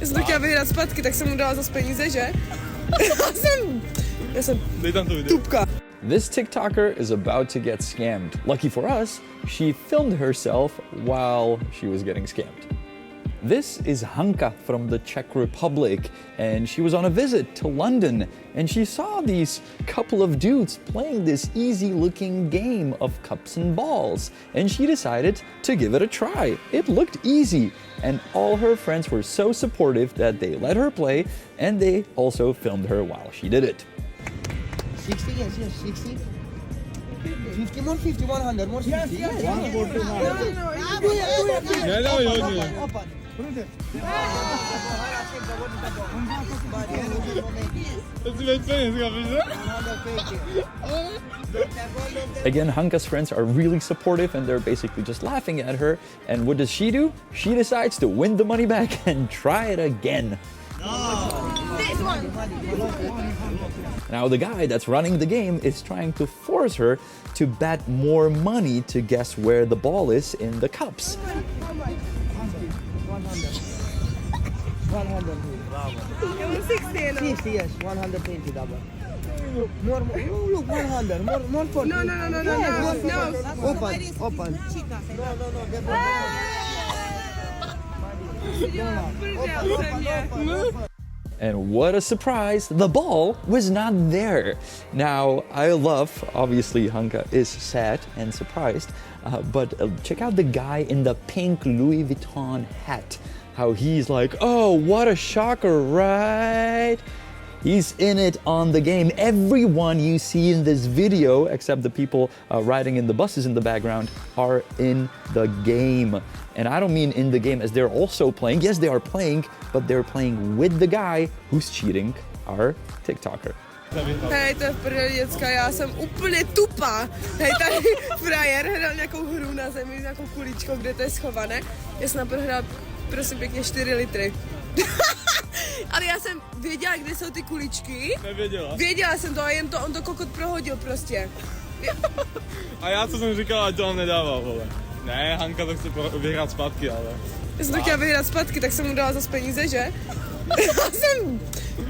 Já jsem to chtěla vyhrát zpátky, tak jsem mu dala zase peníze, že? Já jsem tupka. This TikToker is about to get scammed. Lucky for us, she filmed herself while she was getting scammed. This is Hanka from the Czech Republic, and she was on a visit to London, and she saw these couple of dudes playing this easy-looking game of cups and balls, and she decided to give it a try. It looked easy, and all her friends were so supportive that they let her play, and they also filmed her while she did it. 60, yes, 60. 50 more, 50, 100 more, 60. Yes. Again, Hanka's friends are really supportive and they're basically just laughing at her. And what does she do? She decides to win the money back and try it again. This one. Now the guy that's running the game is trying to force her to bet more money to guess where the ball is in the cups. 100. 60, yes, 120 double. More, look, 100, more 40. No. Open. And what a surprise, the ball was not there. Now, I love, obviously Hanka is sad and surprised, but check out the guy in the pink Louis Vuitton hat. How he's like, oh, what a shocker, right? He's in it on the game. Everyone you see in this video, except the people riding in the buses in the background, are in the game. And I don't mean in the game as they're also playing. Yes, they are playing, but they're playing with the guy who's cheating, our TikToker. Hej, to je v prdeli, děcka, já jsem úplně tupá. Hej, tady frajer hrál nějakou hru na zemi, nějakou kuličkou, kde to je schované. Já jsem naprohrál, prosím pěkně, 4 litry. Ale já jsem věděla, kde jsou ty kuličky. Nevěděla. Věděla jsem to a jen to, on to kokot prohodil prostě. A já co jsem říkal, ať to vám nedával, vole. Ne, Hanka to chce vyhrát zpátky, ale... Já jsem to chtěla vyhrát zpátky, tak jsem mu dala zase peníze, že?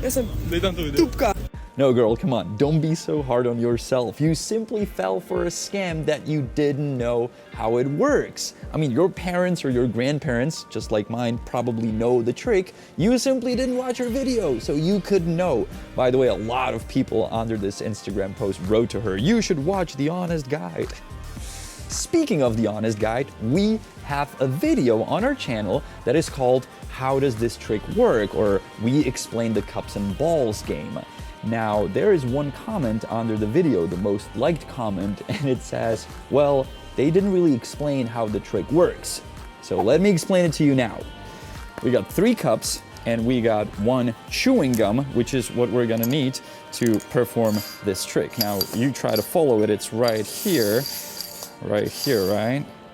Já jsem Dej tam to video. tupka. No, girl, come on. Don't be so hard on yourself. You simply fell for a scam that you didn't know how it works. I mean, your parents or your grandparents, just like mine, probably know the trick. You simply didn't watch her video, so you couldn't know. By the way, a lot of people under this Instagram post wrote to her, you should watch The Honest Guide. Speaking of The Honest Guide, we have a video on our channel that is called How Does This Trick Work? Or We Explain the Cups and Balls game. Now, there is one comment under the video, the most liked comment, and it says, well, they didn't really explain how the trick works. So let me explain it to you now. We got 3 cups and we got 1 chewing gum, which is what we're gonna need to perform this trick. Now, you try to follow it, it's right here, right?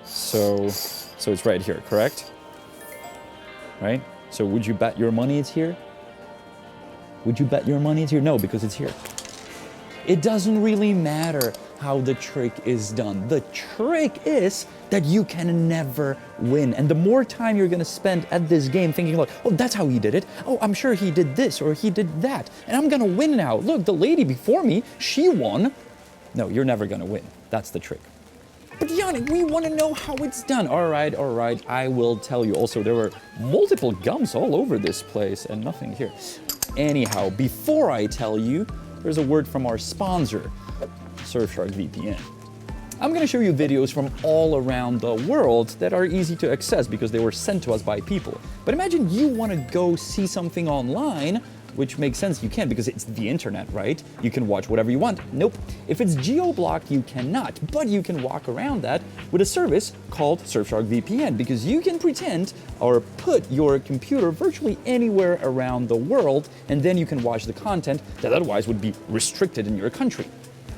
So it's right here, correct? Right? So would you bet your money it's here? Would you bet your money it's here? No, because it's here. It doesn't really matter how the trick is done. The trick is that you can never win. And the more time you're gonna spend at this game thinking like, oh, that's how he did it. Oh, I'm sure he did this or he did that. And I'm gonna win now. Look, the lady before me, she won. No, you're never gonna win. That's the trick. But Janek, we want to know how it's done. All right, I will tell you. Also, there were multiple gums all over this place and nothing here. Anyhow, before I tell you, there's a word from our sponsor, SurfsharkVPN. I'm going to show you videos from all around the world that are easy to access because they were sent to us by people. But imagine you want to go see something online, which makes sense, you can because it's the internet, right? You can watch whatever you want. Nope. If it's geo-blocked, you cannot, but you can walk around that with a service called SurfsharkVPN because you can pretend or put your computer virtually anywhere around the world and then you can watch the content that otherwise would be restricted in your country.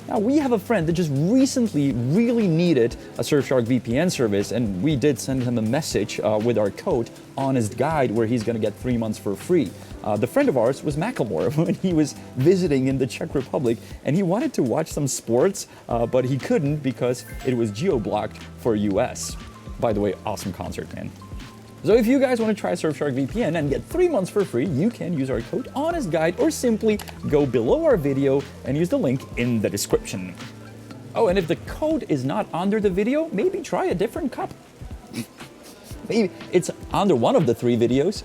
Now, we have a friend that just recently really needed a Surfshark VPN service, and we did send him a message with our code, Honest Guide, where he's gonna get 3 months for free. The friend of ours was Macklemore when he was visiting in the Czech Republic, and he wanted to watch some sports, but he couldn't because it was geo-blocked for US. By the way, awesome concert, man. So if you guys want to try Surfshark VPN and get 3 months for free, you can use our code HONESTGUIDE or simply go below our video and use the link in the description. Oh, and if the code is not under the video, maybe try a different cup. Maybe it's under one of the 3 videos.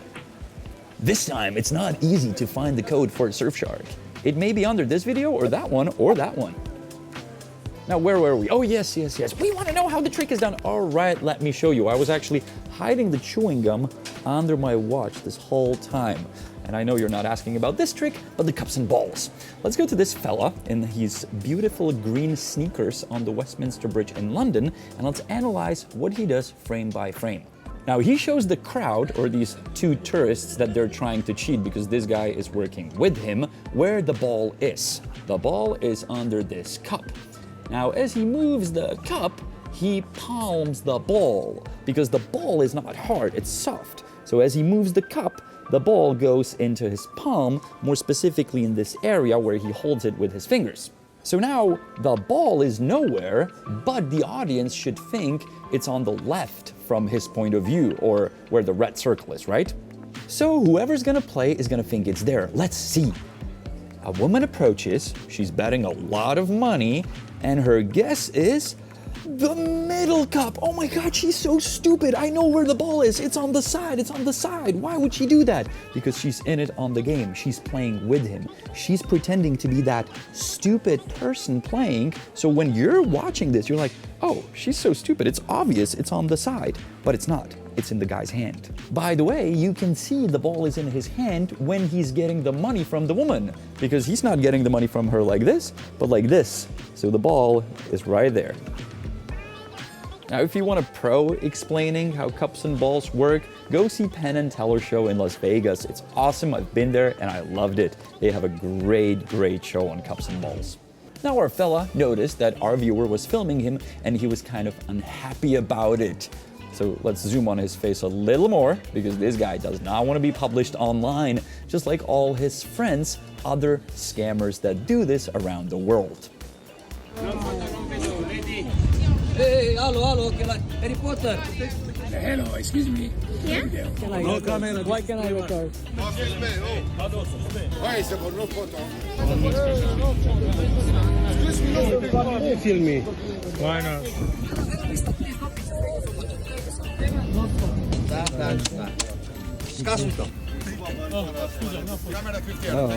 This time, it's not easy to find the code for Surfshark. It may be under this video or that one or that one. Now, where were we? Oh, yes. We want to know how the trick is done. All right, let me show you. I was actually hiding the chewing gum under my watch this whole time. And I know you're not asking about this trick, but the cups and balls. Let's go to this fella in his beautiful green sneakers on the Westminster Bridge in London, and let's analyze what he does frame by frame. Now, he shows the crowd, or these 2 tourists that they're trying to cheat because this guy is working with him, where the ball is. The ball is under this cup. Now, as he moves the cup, he palms the ball because the ball is not hard, it's soft. So as he moves the cup, the ball goes into his palm, more specifically in this area where he holds it with his fingers. So now the ball is nowhere, but the audience should think it's on the left from his point of view, or where the red circle is, right? So whoever's gonna play is gonna think it's there. Let's see. A woman approaches, she's betting a lot of money, and her guess is the middle cup. Oh my God, she's so stupid. I know where the ball is. It's on the side. Why would she do that? Because she's in it on the game. She's playing with him. She's pretending to be that stupid person playing. So when you're watching this, you're like, oh, she's so stupid. It's obvious it's on the side, but it's not. It's in the guy's hand. By the way, you can see the ball is in his hand when he's getting the money from the woman, because he's not getting the money from her like this, but like this. So the ball is right there. Now, if you want a pro explaining how cups and balls work, go see Penn and Teller show in Las Vegas. It's awesome. I've been there and I loved it. They have a great show on cups and balls. Now, our fella noticed that our viewer was filming him and he was kind of unhappy about it. So let's zoom on his face a little more, because this guy does not want to be published online, just like all his friends, other scammers that do this around the world. Hey, hello, Harry Potter. Hello, excuse me. What can I record? Why is there no photo? Film me. Why not?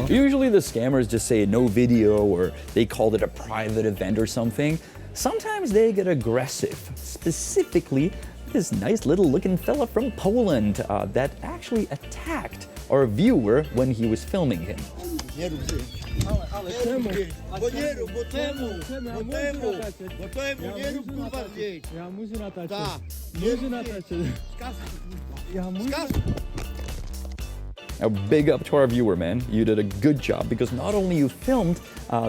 Usually the scammers just say no video, or they called it a private event or something. Sometimes they get aggressive, specifically this nice little looking fella from Poland that actually attacked our viewer when he was filming him. Now, big up to our viewer, man. You did a good job, because not only you filmed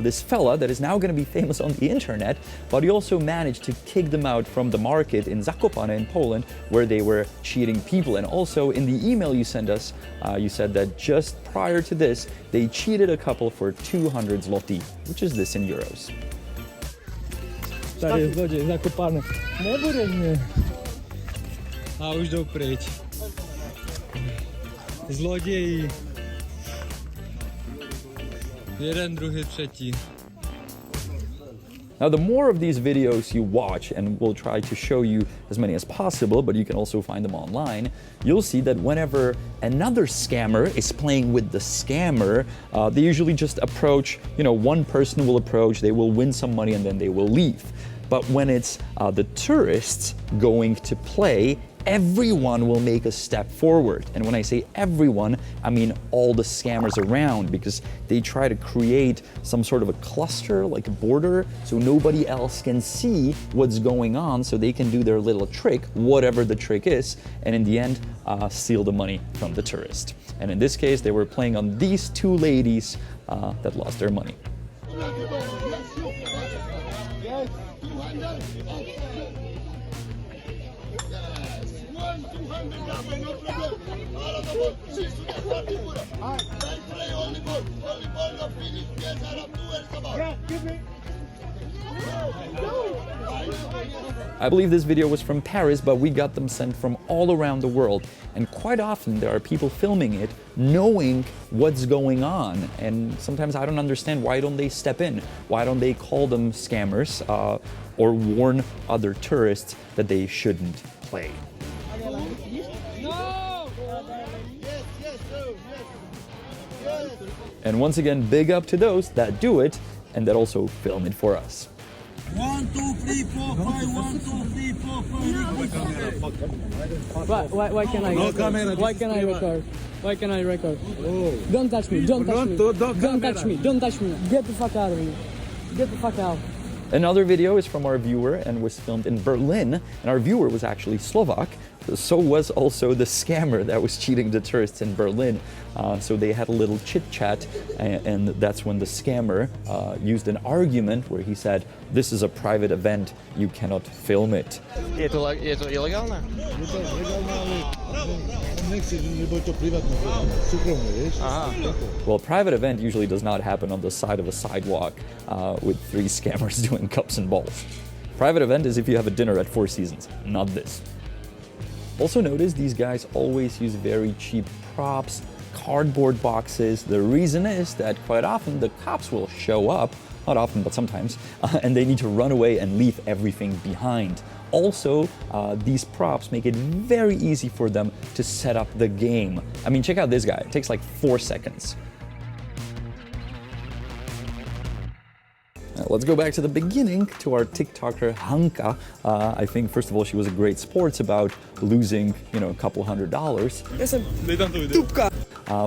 this fella that is now going to be famous on the internet, but you also managed to kick them out from the market in Zakopane in Poland, where they were cheating people. And also in the email you sent us, you said that just prior to this, they cheated a couple for 200 zloty, which is this in euros. Tady zloděj, Zakopane. Nebudeš mě. A už jdou pryč. Zloději. Jeden, druhý, třetí. Now, the more of these videos you watch, and we'll try to show you as many as possible, but you can also find them online, you'll see that whenever another scammer is playing with the scammer, they usually just approach, one person will approach, they will win some money, and then they will leave. But when it's the tourists going to play, everyone will make a step forward. And when I say everyone, I mean all the scammers around, because they try to create some sort of a cluster, like a border, so nobody else can see what's going on, so they can do their little trick, whatever the trick is, and in the end, steal the money from the tourist. And in this case, they were playing on these 2 ladies that lost their money. I believe this video was from Paris, but we got them sent from all around the world. And quite often there are people filming it, knowing what's going on. And sometimes I don't understand, why don't they step in? Why don't they call them scammers or warn other tourists that they shouldn't play? And once again, big up to those that do it and that also film it for us. 1, 2, 3, 4, 5, 1, 2, 3, 4, 5. Why can I record? Why can I record? Why can I record? Don't touch me, don't touch me. Don't touch me, don't touch me. Get the fuck out of here. Get the fuck out. Another video is from our viewer and was filmed in Berlin, and our viewer was actually Slovak. So was also the scammer that was cheating the tourists in Berlin. So they had a little chit-chat, and that's when the scammer used an argument where he said, this is a private event, you cannot film it. Je to ilegálne? Well, private event usually does not happen on the side of a sidewalk with 3 scammers doing cups and balls. Private event is if you have a dinner at Four Seasons, not this. Also notice these guys always use very cheap props, cardboard boxes. The reason is that quite often the cops will show up, not often but sometimes, and they need to run away and leave everything behind. Also, these props make it very easy for them to set up the game. I mean, check out this guy, it takes like 4 seconds. Let's go back to the beginning, to our TikToker Hanka. I think first of all she was a great sport about losing, a couple $100. Já jsem tupka.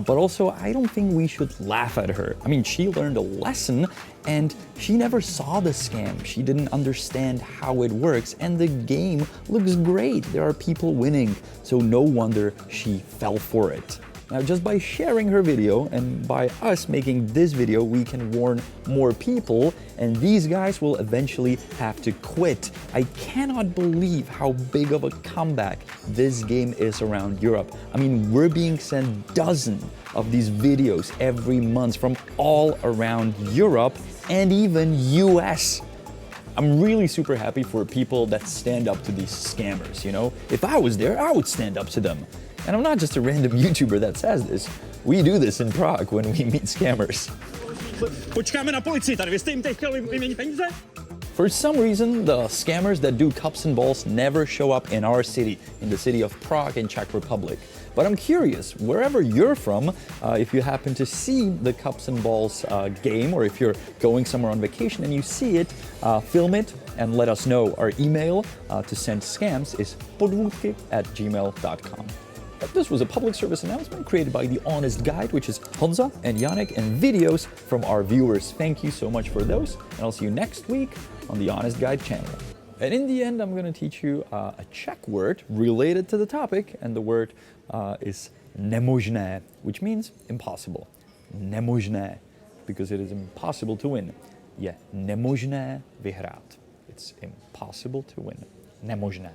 But also I don't think we should laugh at her. I mean, she learned a lesson and she never saw the scam. She didn't understand how it works, and the game looks great. There are people winning, so no wonder she fell for it. Now, just by sharing her video and by us making this video, we can warn more people, and these guys will eventually have to quit. I cannot believe how big of a comeback this game is around Europe. I mean, we're being sent dozens of these videos every month from all around Europe and even US. I'm really super happy for people that stand up to these scammers, If I was there, I would stand up to them. And I'm not just a random YouTuber that says this. We do this in Prague when we meet scammers. Počkáme na policii tady, vy jste jim teď chtěli vyměnit peníze? For some reason, the scammers that do cups and balls never show up in our city, in the city of Prague in Czech Republic. But I'm curious, wherever you're from, if you happen to see the cups and balls game, or if you're going somewhere on vacation and you see it, film it and let us know. Our email to send scams is podvodky@gmail.com. This was a public service announcement created by The Honest Guide, which is Honza and Janek, and videos from our viewers. Thank you so much for those, and I'll see you next week on The Honest Guide channel. And in the end, I'm going to teach you a Czech word related to the topic, and the word is nemožné, which means impossible. Nemožné, because it is impossible to win. Je nemožné vyhrát. It's impossible to win. Nemožné.